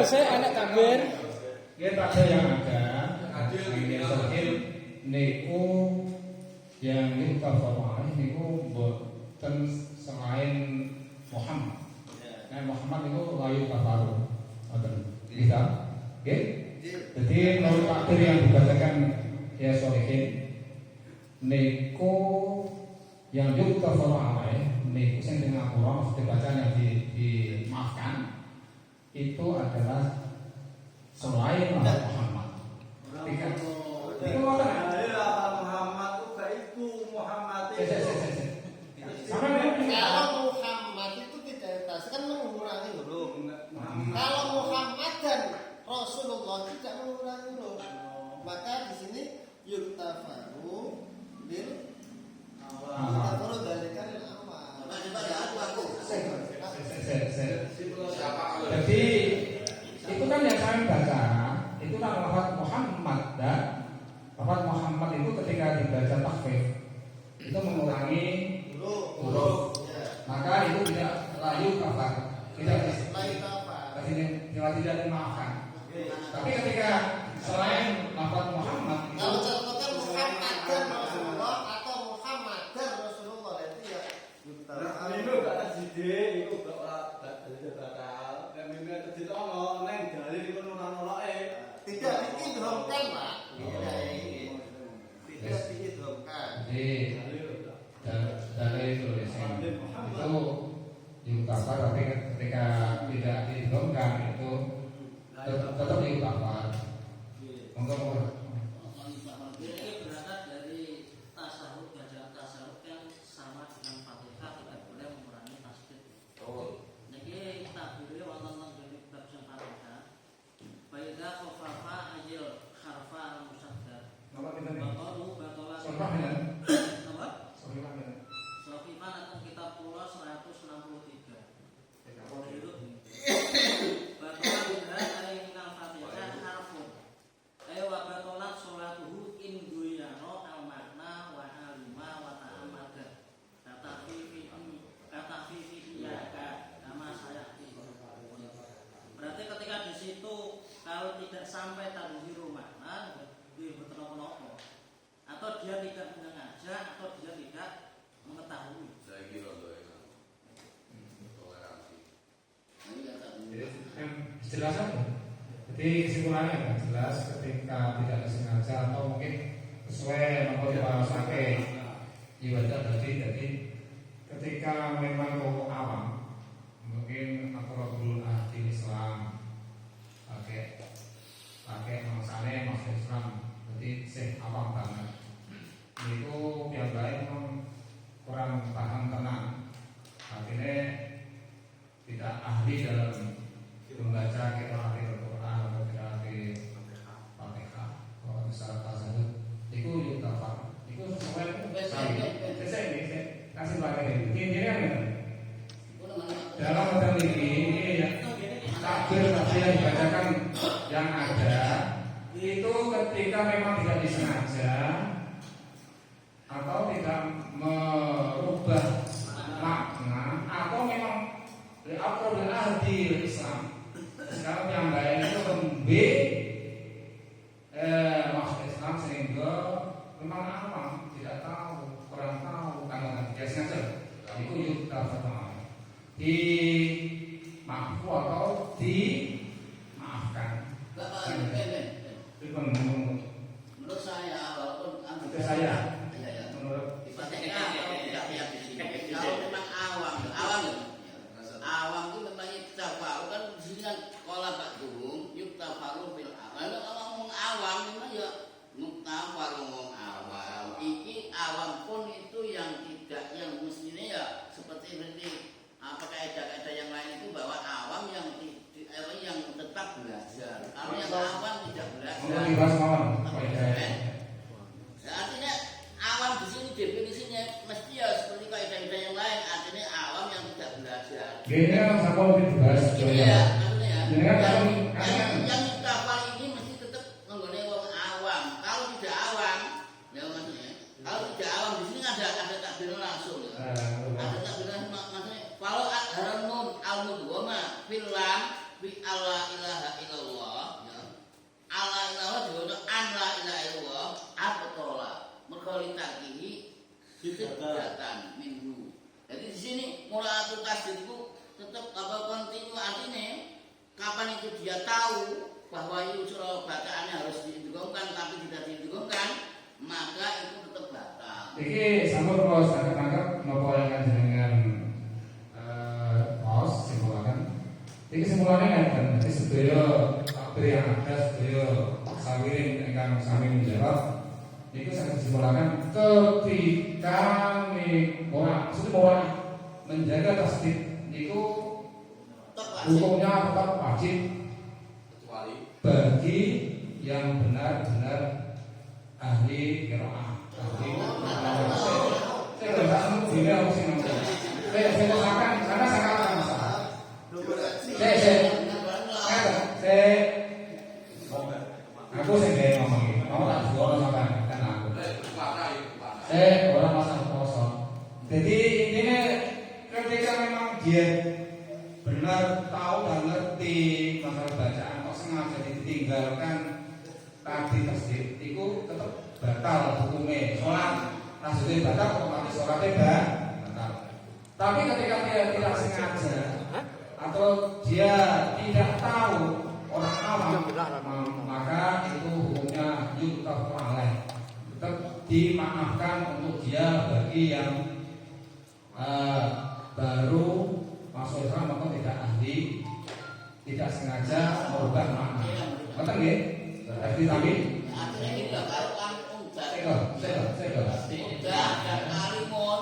Jelasnya anak takbir. Ya takbir yang ada ini sahih niku yang yutafawahi niku boten selain Muhammad. Nah Muhammad niku layu kafaru. Ngoten. Bisa? Nggih. Jadi menurut takbir yang dibacakan ya sahihin niku yang yutafawahi niku sing dengan Quran dibaca yang dimaafkan itu adalah selain Muhammad. Tiga. Itu Muhammad itu Muhammad itu. Kalau Muhammad itu tidak tas kan mengurangi huruf. Kalau Muhammad dan Rasulullah tidak mengurangi huruf. Maka di sini yuktafaru bil yuktafaru dalikan amal. Aku. Jadi itu kan yang saya baca itu kan lafaz Muhammad dan lafaz Muhammad itu ketika dibaca takhfif itu mengurangi huruf. Maka itu tidak layu kafar, tidak dimaafkan. Tapi ketika selain lafaz Muhammad itu kalau contohnya Muhammad dan Rasulullah atau Muhammad dan Rasulullah itu ya yuktafaru. Itu gak ada jide, itu gak ada bakal. Kami terjadi ono neng dari itu nolak Tidak diidhamkan, Pak. Tidak diidhamkan. Jadi dari tulisan itu yukafar, tapi ketika tidak diidhamkan itu tetap yukafar. Monggo. Ini berangkat dari tasawuf, bacaan tasawuf yang sama dengan Fatihah, tidak boleh mengurangi tasbih. Niki takbire wonten teng bab sing Fatihah. Baida khafafa ajil harfa al-musaddad. Napa kita nih? Baqalu baqala. Sorfah ya? Napa? Sorfah ya? Sofifan atau kitab kula 163. Baqala minha ay minal Fatihah harfun. Ayo wa baqalat sholatuhu in duyano al makna wa alima wa ta'amada. Kata fifi iyaka nama saya. Berarti ketika di situ kalau tidak sampai tanziru makna dia bertenok-tenok atau dia tidak menyengaja atau dia tidak mengetahui. Saya kira toleransi. Jelas apa? Jadi kesimpulannya kan jelas ketika tidak disengaja atau mungkin sesuai nomor sakit ibadah jadi ketika memang mau awam mungkin akrabul ahli Islam pakai maksane masuk Islam jadi sih awam banget itu yang lain kurang paham tenang akhirnya tidak ahli dalam membaca qiraat Al-Quran atau qiraat Fatihah kalau misalnya tasawuf itu yutafar itu sesuai saya kasih pakai ini kan dalam model ini takbir yang dibacakan yang ada itu ketika memang tidak disengaja atau tidak merubah makna atau memang diatur ahli Islam. Sekarang yang lain itu lebih masuk Islam sehingga memang awam tidak tahu, kurang tahu karena dia sengaja itu yutafar di maafu atau dimaafkan. Menurut saya walaupun Itu saya. menurut kalau memang awam itu memang yuktafaru kan di sini kan kola ba'duhum yuktafaru bil awam. Kalau ngomong awam memang ya yuktafaru ngomong awam. Iki awam pun itu yang tidak yang mestinya ya seperti apa kaidah-kaidah yang lain itu bahwa awam yang tetap belajar. Kalau yang awam tidak belajar. Artinya awam di sini definisinya mesti ya seperti kaidah-kaidah yang lain. Artinya awam yang tidak belajar. Gini kan sama lebih dibahas Iya, maksudnya. Ini kan Yang yukafar ini mesti tetap menggunakan orang awam. Kalau tidak awam, ya maksudnya. Kalau tidak awam di sini ada takbir langsung. Ya. Ada takbir langsung maksudnya. Kalau haranun al-mudghama filam bi alla ilaha illallah ya. Alla ilaha juga an la ilaha illallah abtola. Mergo litakihi datan minggu. Jadi di sini mulatul tasdid itu tetap apa kontinu artinya kapan itu dia tahu bahwa itu surah bacaannya harus didugungkan tapi tidak didugungkan, maka itu tetap batal. Iki sampun kalau saya tangkap nopo yang dengan kaos simulakan. Iki simulakannya kan, jadi sedaya takbir yang ada, sedaya sawirin ingkang sami menjawab. Itu sangat disimulakan ketika orang, maksudnya orang menjaga tasdid itu hukumnya tetap wajib bagi yang benar-benar ahli qiraah. Saya tidak sanggup bila aku sih nanti. Saya katakan karena saya katakan masalah. Aku sendiri ngomong ini. Kamu tak jual sama kan aku. Saya orang masalah kosong. Jadi intinya ketika memang dia benar tahu dan ngerti masalah bacaan kok sengaja ditinggalkan tadi tasdid itu tetap batal hukumnya. Sholat tasdid batal otomatis sholatnya batal. Tapi ketika dia tidak sengaja atau dia tidak tahu orang awam, maka itu hukumnya yutaf alaih, tetap dimaafkan untuk dia bagi yang baru masuk Islam atau tidak ahli, tidak sengaja merubah makna. Betul nggih? Tapi Akhirnya kita kalau kampung dan kalimun.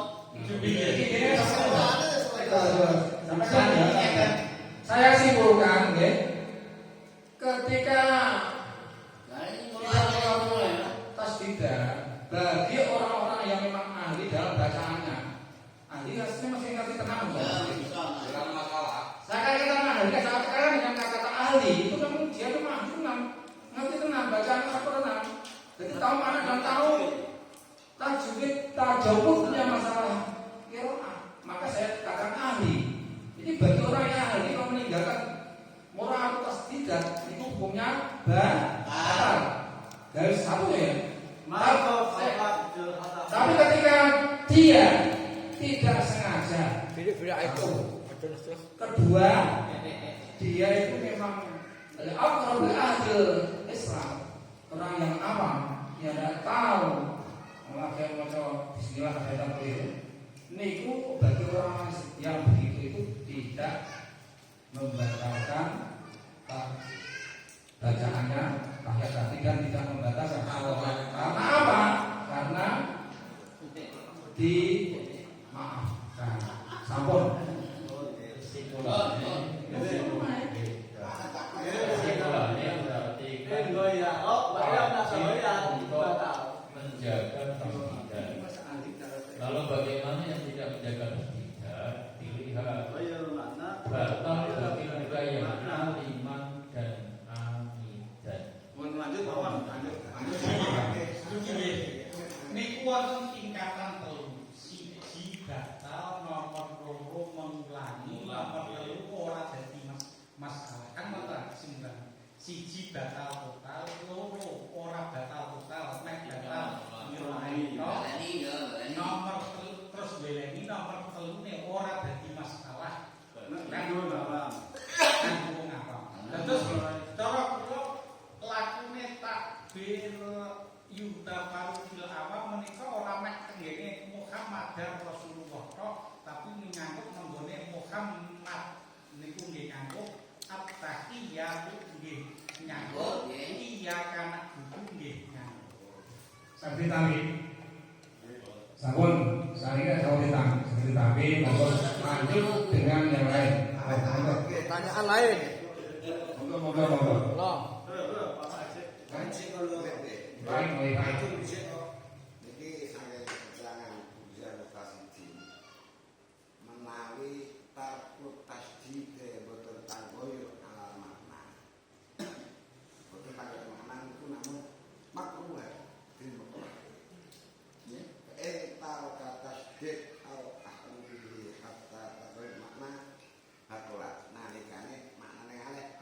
Saya simpulkan, ketika tasdidah bagi orang-orang yang memang ahli dalam bacaannya, ahli rasanya masih ngerti tenang. Saya katakan ahli, sekarang dengan kata ahli itu kan dia memang ngerti tenang bacaan Al-Quran. Jadi tahu mana dan tahu tajawudnya masalah qiraah. Maka saya katakan ahli. Ini bagi orang yang ahli kalau meninggalkan moral tasdidah itu hukumnya batal. Dari satu ya. Tapi ketika dia tidak sengaja, kedua dia itu memang al-aqrabul ahli Islam, orang yang awam yang tidak tahu memakai macam bismillah ada takbir. Niku bagi orang yang begitu itu tidak membatalkan bacaannya tahiyat tadi dan tidak membatalkan sholat. Karena apa? Karena dimaafkan. Sampun. Menjaga tasdidah. Lalu bagaimana yang tidak menjaga tasdidah? Dilihat batal bagi mereka yang aliman dan amidan. Niku wonten tingkatan telu. Siji batal, nomor loro menglangi, nomor telu ora dadi masalah. Kan ngoten simpen. Siji batal total, loro ora batal total, nek batal ngilani. Nomor telu terus beleni nomor telune ora dadi masalah. Kan ngono apa? Terus cara kula lakune takbir yutafaru fil awam menika ora mek tengene Muhammad dan Rasulullah tok, tapi nyangkut nenggone Muhammad niku nggih nyangkut at-tahiyatu nggih nyangkut iya kana kudu nggih nyangkut. Sabri tami. Sampun, saya ini ada ditang, sabri tami, lanjut dengan yang lain. Pertanyaan lain. Monggo. Baik. Jadi saya keterangan ujian tasdid menawi takut tasdid betul tanggoyo ala makna. Betul tanggoyo makna itu namun makruh di Mekah. Tahu kata tasdid atau ahli hatta tanggoyo makna hakolat. Nah, ini maknanya aneh.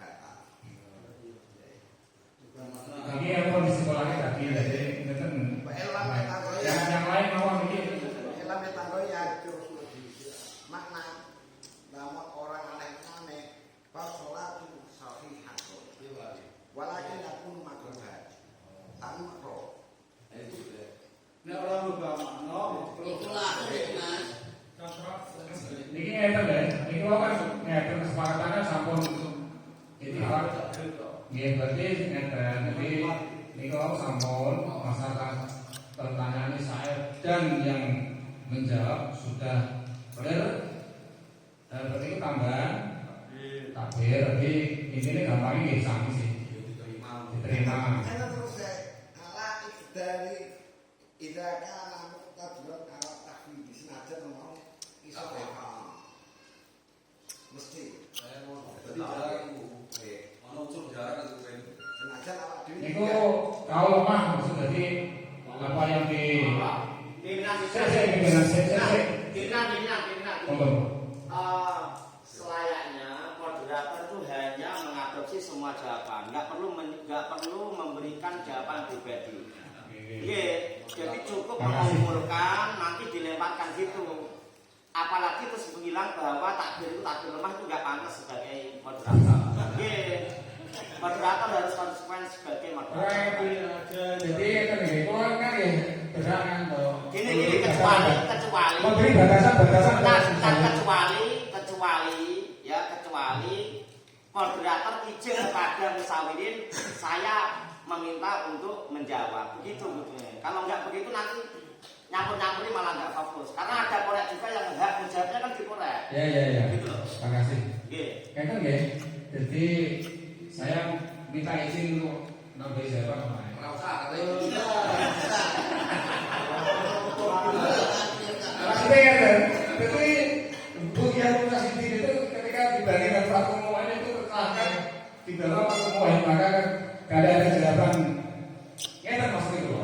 Nggih, berarti ngeten. Jadi niku sampun masalah pertanyaan saya dan yang menjawab sudah clear. Berarti itu tambahan takbir. Jadi intinya gampangnya nggih sami sih. Diterima. Karena terus ala dari idaka namun taburat ala takbir senajan mau iso mesti Jadi jarak itu. Mana unsur jarak itu kan. senajan awak dhewe Niku kalau lemah maksud jadi apa yang di Monggo. Selayaknya moderator itu hanya mengadopsi semua jawaban, nggak perlu memberikan jawaban pribadi. Jadi cukup mengumpulkan, nanti dilemparkan situ. Apalagi terus bilang bahwa takbir lemah itu nggak pantas sebagai moderator. Moderator harus konsekuen sebagai moderator. Jadi kan ya berangan toh. Gini kecuali Memberi batasan kecuali moderator izin kepada musawirin, saya meminta untuk menjawab begitu betulnya. Kalau nggak begitu nanti nyampur-nyampuri malah nggak fokus. Karena ada korek juga yang hak menjawabnya kan dikorek. Ya. Gitu loh. Terima kasih. Kan ya. Jadi saya minta izin untuk nambah jawaban kemarin. Maksudnya kan, jadi bukan kasih itu ketika dibandingkan Fatwa Mu'in itu kecelakaan di dalam Fatwa Mu'in maka gak ada jawaban. Ya kan maksudnya itu.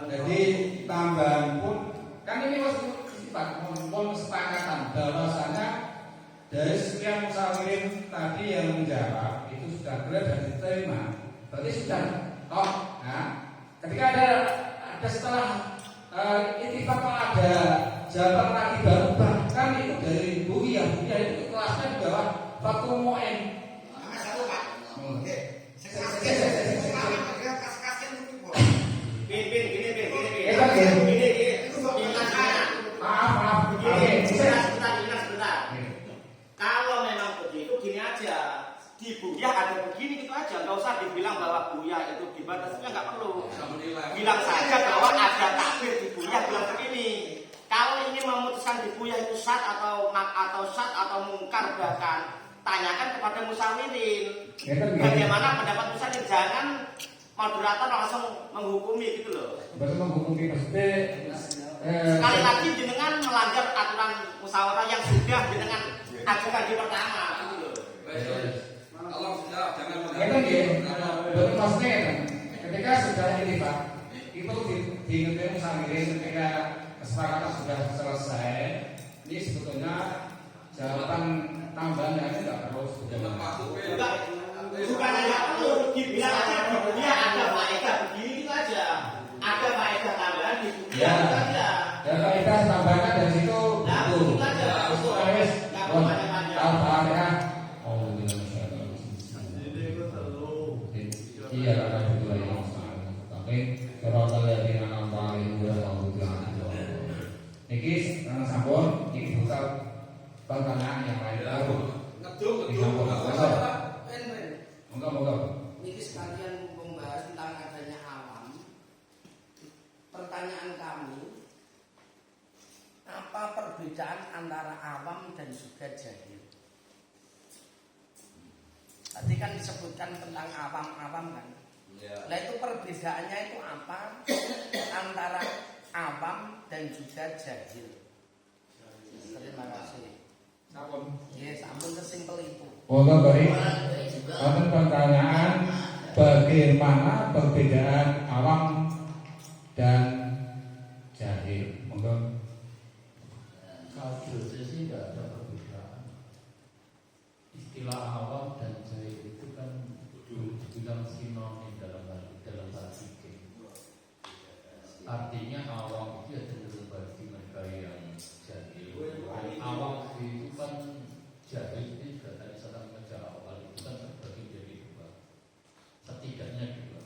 Jadi tambahan pun kan ini masih kesepakatan bahwasanya dari sekian musawirin tadi yang menjawab itu sudah clear dan diterima. Berarti sudah toh. Nah, ketika ada setelah intifak ada jawaban lagi baru bahkan itu dari Buya itu kelasnya di bawah Fatwa Mu'in. satu Pak. Oke. Maaf. Sebentar. Kalau memang begitu gini aja. Di Buya ada begini gitu aja, nggak usah dibilang bahwa Buya itu dibatasnya, nggak perlu. Bilang saja bahwa ada takbir di Buya bilang begini. Kalau ini memutuskan di Buya itu syad atau syad atau mungkar, bahkan tanyakan kepada musawirin. Bagaimana pendapat musawirin, jangan moderator langsung menghukumi gitu loh. Betul menghukumi maksudnya. Sekali lagi jenengan melanggar aturan musyawarah yang sudah jenengan ajukan di pertama gitu loh. Allah sudah jangan Betul maksudnya ketika sudah intifak itu diingatkan musawirin ketika kesepakatan sudah selesai, ini sebetulnya jawaban tambahan yang nggak perlu Bukan hanya perlu dibilang aja di dunia ada faedah begini gitu aja, ada faedah tambahan di dunia gitu aja. Dan faedah tambahan dari situ itu aja. Iya, karena betul yang tapi kalau kalian yang nampak itu mau bilang niki sampun niki buka pertanyaan yang lain. Moga. Niki sekalian membahas tentang adanya awam. Pertanyaan kami, apa perbedaan antara awam dan juga jahil? Tadi kan disebutkan tentang awam-awam kan. Nah itu perbedaannya itu apa antara awam dan juga jahil? Terima kasih. Sampun. Yes, sampun sesimpel itu. Moga baik. Ada pertanyaan bagaimana perbedaan awam dan jahil? Moga. Kalau sih tidak ada perbedaan. Istilah awam dan jahil itu kan dibilang sinonim dalam hal fikih. Artinya awam itu ya cenderung bagi mereka yang jahil. Awam itu kan jahil itu juga tadi saya menjawab hal itu kan terbagi jadi dua. Setidaknya dua.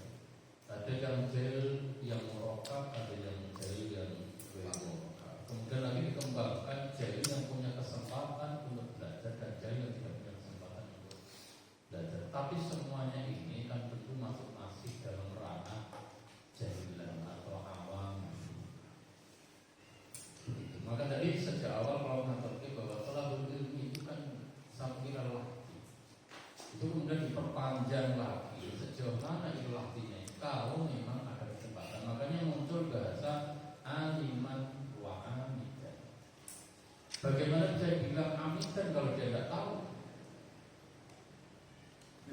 Ada yang jahil yang merokok, ada yang jahil yang merokok. Kemudian lagi dikembangkan jahil yang punya kesempatan untuk belajar dan jahil yang tidak punya kesempatan untuk belajar. Tapi semuanya ini kan itu kemudian diperpanjang lagi sejauh mana itu artinya kalau memang ada kesempatan. Makanya muncul bahasa aliman wa amidan. Bagaimana saya bilang amidan kalau dia tidak tahu?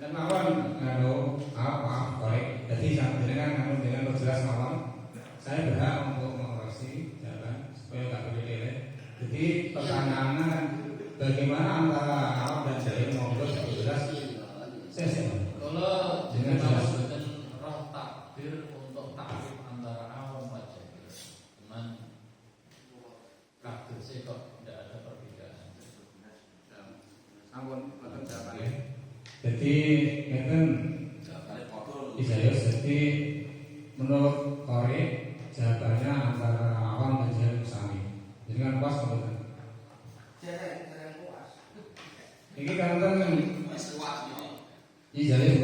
Dan awam maaf baik. Jadi dengan jelas awam, saya berhak untuk mengoreksi jalan supaya nggak berbeda. Jadi pertanyaannya kan bagaimana antara awam dan jahil monggo jelas. Saya Kalau dengan dengan jelas. dan roh takdir untuk takrif antara awam dan jahil, cuman takdir sih kok tidak ada perbedaan. Ampun, boten jawabane. Jadi ngeten Isaya jadi menurut Korek jawabannya antara awam dan jahil sami. Jadi kan puas betul. Jarang puas. Ini kan Wis kuat yo. Isaya